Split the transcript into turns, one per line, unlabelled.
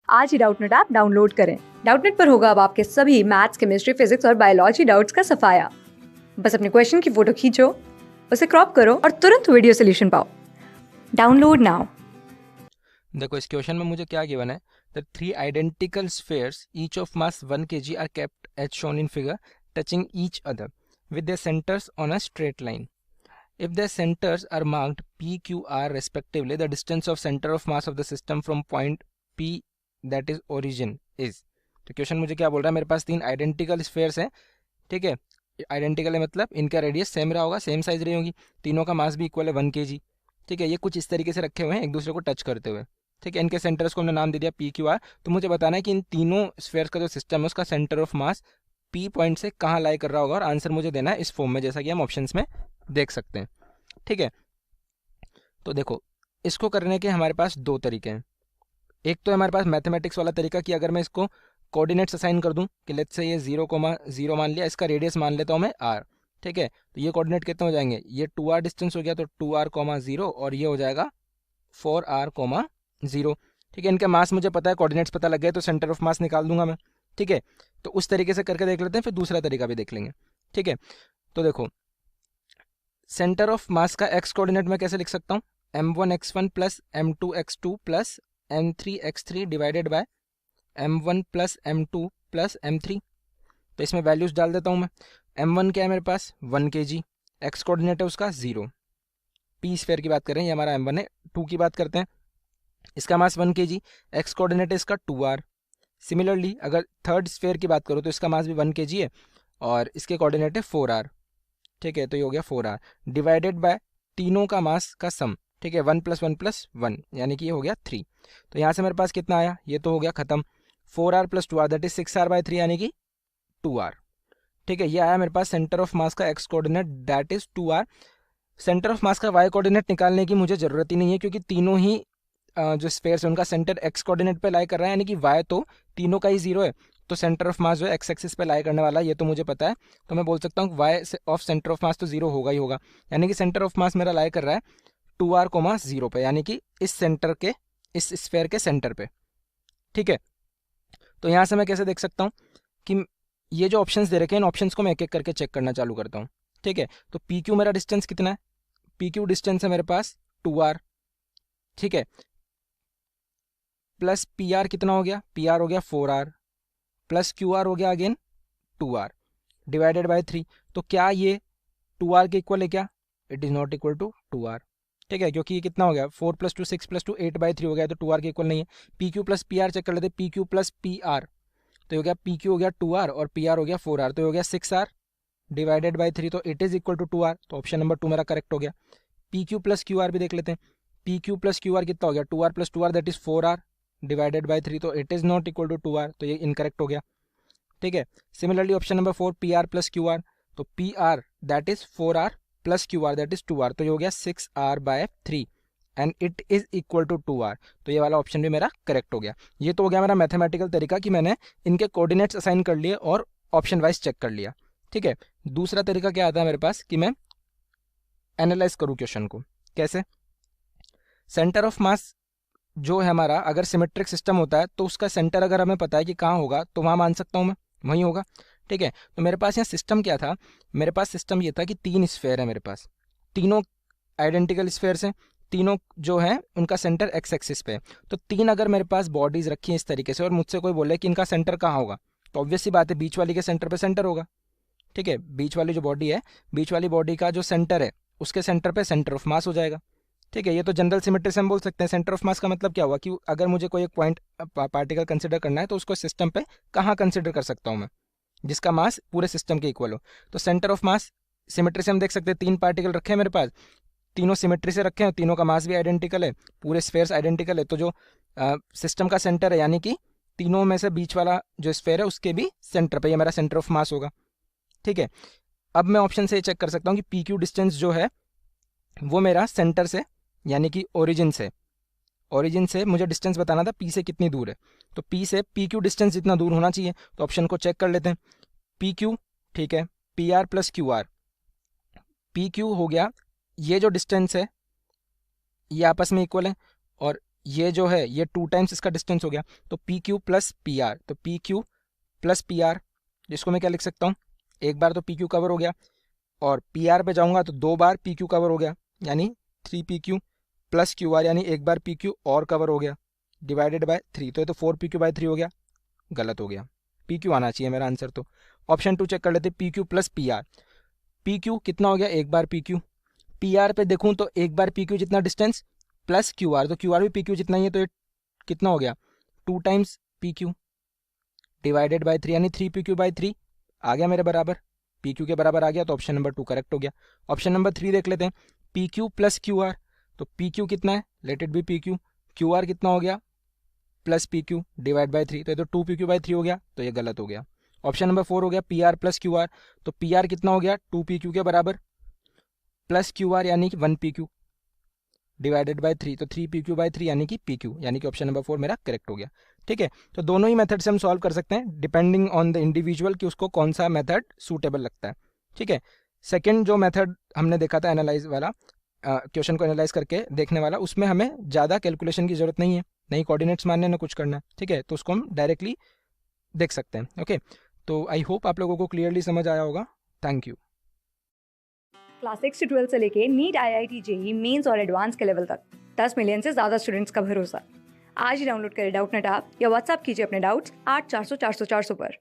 आज ही Doubtnut app download करें। Doubtnut पर होगा अब आपके सभी मैथ्स, केमिस्ट्री, फिजिक्स और बायोलॉजी डाउट्स का सफाया। बस अपने क्वेश्चन की फोटो खींचो, उसे क्रॉप करो और तुरंत वीडियो सोल्यूशन पाओ। Download now.
देखो इस क्वेश्चन में मुझे क्या गिवन है, the three identical spheres each of mass 1 kg are kept as shown in figure touching each other with their centres on a straight line. If their centers are marked P, Q, R respectively, the distance of center of mass of the system from point P that is origin is. तो question मुझे क्या बोल रहा है, मेरे पास तीन identical spheres हैं, ठीक है. आइडेंटिकल है मतलब इनका रेडियस सेम रहा होगा, सेम साइज रही होगी, तीनों का मास भी इक्वल है 1 kg, ठीक है. ये कुछ इस तरीके से रखे हुए हैं एक दूसरे को टच करते हुए, ठीक है. इनके सेंटर्स को हमने नाम दे दिया पी क्यू आर. तो मुझे बताना है कि इन तीनों स्फेयर्स का जो सिस्टम है उसका centre of mass P point से कहाँ लाई कर रहा होगा, और आंसर मुझे देना है इस फॉर्म में, जैसा कि हम ऑप्शंस में देख सकते हैं, ठीक है. तो देखो इसको करने के हमारे पास दो तरीके हैं. एक तो हमारे पास मैथमेटिक्स वाला तरीका कि अगर मैं इसको कोऑर्डिनेट्स असाइन कर दूं कि लेट्स से ये 0,0 मान लिया, इसका रेडियस मान लेता हूं मैं r, ठीक है. तो ये कोऑर्डिनेट कितने हो जाएंगे, ये 2r डिस्टेंस हो गया, तो 2r, 0 और ये हो जाएगा 4r, 0, ठीक है. इनके मास मुझे पता है, कोऑर्डिनेट्स पता लग गए, तो सेंटर ऑफ मास निकाल दूंगा मैं, ठीक है. तो उस तरीके से करके देख लेते हैं, फिर दूसरा तरीका भी देख लेंगे, ठीक है. तो देखो सेंटर ऑफ मास का एक्स कोऑर्डिनेट मैं कैसे लिख सकता हूँ, m1x1 plus m2x2 plus m3x3 divided by m1 plus m2 plus m3. तो इसमें वैल्यूज डाल देता हूँ मैं. m1 क्या है मेरे पास 1 kg, एक्स कोऑर्डिनेट है उसका 0, पी स्फेयर की बात करें, ये हमारा m1 है. 2 की बात करते हैं, इसका मास 1 kg, एक्स कोऑर्डिनेट है इसका 2r. सिमिलरली अगर थर्ड स्फेयर की बात करूँ तो इसका मास भी 1 kg है और इसके कोऑर्डिनेट है 4r, ठीक है. तो ये हो गया 4r डिवाइडेड बाय तीनों का मास का सम, ठीक है. 1 + 1 + 1 यानी कि ये हो गया 3. तो यहाँ से मेरे पास कितना आया, ये तो हो गया खत्म. 4r + 2r that is 6r/3 यानी कि 2r, ठीक है. ये आया मेरे पास सेंटर ऑफ मास का x coordinate that is 2r. Centre of मास का वाई कोऑर्डिनेट निकालने की मुझे ज़रूरत ही नहीं है, क्योंकि तीनों ही जो स्फेयर्स है उनका सेंटर एक्स कोऑर्डिनेट पे लाई कर रहा है, यानी कि वाई तो तीनों का ही 0 है. तो सेंटर ऑफ मास जो है एक्स एक्सिस पे लाई करने वाला है, ये तो मुझे पता है. तो मैं बोल सकता हूँ y of centre of mass तो 0 होगा ही होगा, यानी कि सेंटर ऑफ मास मेरा लाई कर रहा है 2r, 0 पे, यानी कि इस सेंटर के, इस स्फेयर के सेंटर पे, ठीक है. तो यहाँ से मैं कैसे देख सकता हूँ कि ये जो ऑप्शंस दे रखे हैं, इन ऑप्शंस को मैं एक एक करके चेक करना चालू करता हूँ, ठीक है. तो पी क्यू मेरा डिस्टेंस कितना है, पी क्यू डिस्टेंस है मेरे पास 2r, ठीक है. प्लस पी आर कितना हो गया, पी आर हो गया 4r, प्लस क्यू आर हो गया अगेन 2r डिवाइडेड बाय 3. तो क्या ये 2r के इक्वल है क्या, it is not equal to 2r, ठीक है. क्योंकि ये कितना हो गया 4 + 2 6 + 2 8/3 हो गया, तो 2r के इक्वल नहीं है. P Q plus P R check कर लेते, P Q plus P R, तो हो गया पी क्यू हो गया 2r और पी आर हो गया 4r, तो हो गया 6r डिवाइडेड बाय 3, तो it is equal to 2r. तो ऑप्शन नंबर 2 मेरा करेक्ट हो गया. P Q plus Q are भी देख लेते हैं, P Q plus Q are कितना हो गया 2r + 2r that is 4r divided by 3, तो it is not equal to 2r, तो ये इनकरेक्ट हो गया, ठीक है. Similarly option number 4 P R plus Q R, तो P R that is 4r plus Q R that is 2r, तो ये हो गया 6r/3 and it is equal to 2r. तो ये वाला ऑप्शन भी मेरा करेक्ट हो गया. ये तो हो गया मेरा मैथमेटिकल तरीका कि मैंने इनके कोऑर्डिनेट्स असाइन कर लिए और ऑप्शन वाइज चेक कर लिया, ठीक है. दूसरा तरीका क्या आता है मेरे पास कि मैं एनालाइज करूँ क्वेश्चन को. कैसे, सेंटर ऑफ मास जो है हमारा, अगर सिमेट्रिक सिस्टम होता है तो उसका सेंटर अगर हमें पता है कि कहाँ होगा, तो वहाँ मान सकता हूँ मैं वहीं होगा, ठीक है. तो मेरे पास यहाँ सिस्टम क्या था, मेरे पास सिस्टम ये था कि 3 स्फेयर है मेरे पास, तीनों आइडेंटिकल स्फेयर्स हैं, तीनों जो हैं उनका सेंटर एक्स एक्सिस पे है. तो 3 अगर मेरे पास बॉडीज रखी हैं इस तरीके से और मुझसे कोई बोले कि इनका सेंटर कहाँ होगा, तो ऑब्वियस सी बात है बीच वाली के सेंटर पर सेंटर होगा, ठीक है. बीच वाली जो बॉडी है, बीच वाली बॉडी का जो सेंटर है उसके सेंटर पर सेंटर ऑफ मास हो जाएगा, ठीक है. ये तो जनरल सिमेट्री से हम बोल सकते हैं. सेंटर ऑफ मास का मतलब क्या हुआ कि अगर मुझे कोई एक पॉइंट पार्टिकल कंसिडर करना है तो उसको सिस्टम पे कहाँ कंसिडर कर सकता हूँ मैं, जिसका मास पूरे सिस्टम के इक्वल हो. तो सेंटर ऑफ मास सिमेट्री से हम देख सकते हैं, 3 पार्टिकल रखे हैं मेरे पास, तीनों सिमेट्री से रखे हैं, तीनों का मास भी आइडेंटिकल है, पूरे स्फेयर्स आइडेंटिकल है. तो जो सिस्टम का सेंटर है, यानी कि तीनों में से बीच वाला जो स्फेयर है उसके भी सेंटर पर ये मेरा सेंटर ऑफ मास होगा, ठीक है. अब मैं ऑप्शन से चेक कर सकता हूँ कि पी क्यू डिस्टेंस जो है वो मेरा सेंटर से, यानी कि ओरिजिन से मुझे डिस्टेंस बताना था पी से कितनी दूर है. तो पी से पी क्यू डिस्टेंस जितना दूर होना चाहिए, तो ऑप्शन को चेक कर लेते हैं. पी क्यू, ठीक है, P R plus Q are, P Q हो गया, ये जो डिस्टेंस है ये आपस में इक्वल है, और ये जो है ये 2 टाइम्स इसका डिस्टेंस हो गया, तो P Q plus P R, तो P Q plus P R, जिसको मैं क्या लिख सकता हूँ, एक बार तो पी क्यू कवर हो गया, और पी आर पे जाऊँगा तो 2 बार पी क्यू कवर हो गया, यानी 3 P Q plus Q are, यानी एक बार पी क्यू और कवर हो गया, डिवाइडेड बाय 3, तो ये तो 4 पी क्यू बाय 3 हो गया, गलत हो गया, पी क्यू आना चाहिए मेरा आंसर। तो ऑप्शन 2 चेक कर लेते, P Q plus P are, P Q कितना हो गया, एक बार पी क्यू, पी आर पे देखूँ तो एक बार पी क्यू जितना डिस्टेंस प्लस क्यू आर, तो क्यू आर भी पी क्यू जितना ही है, तो ये कितना हो गया, 2 times P Q divided by 3, यानी 3 पी क्यू बाय 3 आ गया मेरे बराबर, पी क्यू के बराबर आ गया, तो ऑप्शन नंबर 2 करेक्ट हो गया। ऑप्शन नंबर 3 देख लेते हैं, P Q plus Q R, तो पी क्यू कितना है, let it be P Q, Q R कितना हो गया plus P Q divide by 3, तो ये तो 2 पी क्यू बाय 3 हो गया, तो ये गलत हो गया। ऑप्शन नंबर 4 हो गया P R plus Q R, तो पी आर कितना हो गया 2 पी क्यू के बराबर, प्लस क्यू आर यानी कि 1 पी क्यू डिवाइडेड बाय 3, तो 3 पी क्यू बाय 3 यानी कि पी क्यू, यानी कि ऑप्शन नंबर 4 मेरा करेक्ट हो गया। ठीक है, तो दोनों ही मेथड से हम सॉल्व कर सकते हैं डिपेंडिंग ऑन द इंडिविजुअल कि उसको कौन सा मेथड सूटेबल लगता है। ठीक है, सेकेंड जो मेथड हमने देखा था एनालाइज वाला, क्वेश्चन को एनालाइज करके देखने वाला, उसमें हमें ज़्यादा कैलकुलेशन की ज़रूरत नहीं है, नहीं कोऑर्डिनेट्स मानने ना कुछ करना है। ठीक है, तो उसको हम डायरेक्टली देख सकते हैं। ओके, तो आई होप आप लोगों को क्लियरली समझ आया होगा। Thank you.
क्लास 6 से 12 से लेके नीट IIT JEE मेंस और एडवांस के लेवल तक 10 मिलियन से ज़्यादा स्टूडेंट्स का भरोसा। आज ही डाउनलोड करें डाउटनट ऐप या व्हाट्सएप कीजिए अपने डाउट्स 8400 400 400 पर।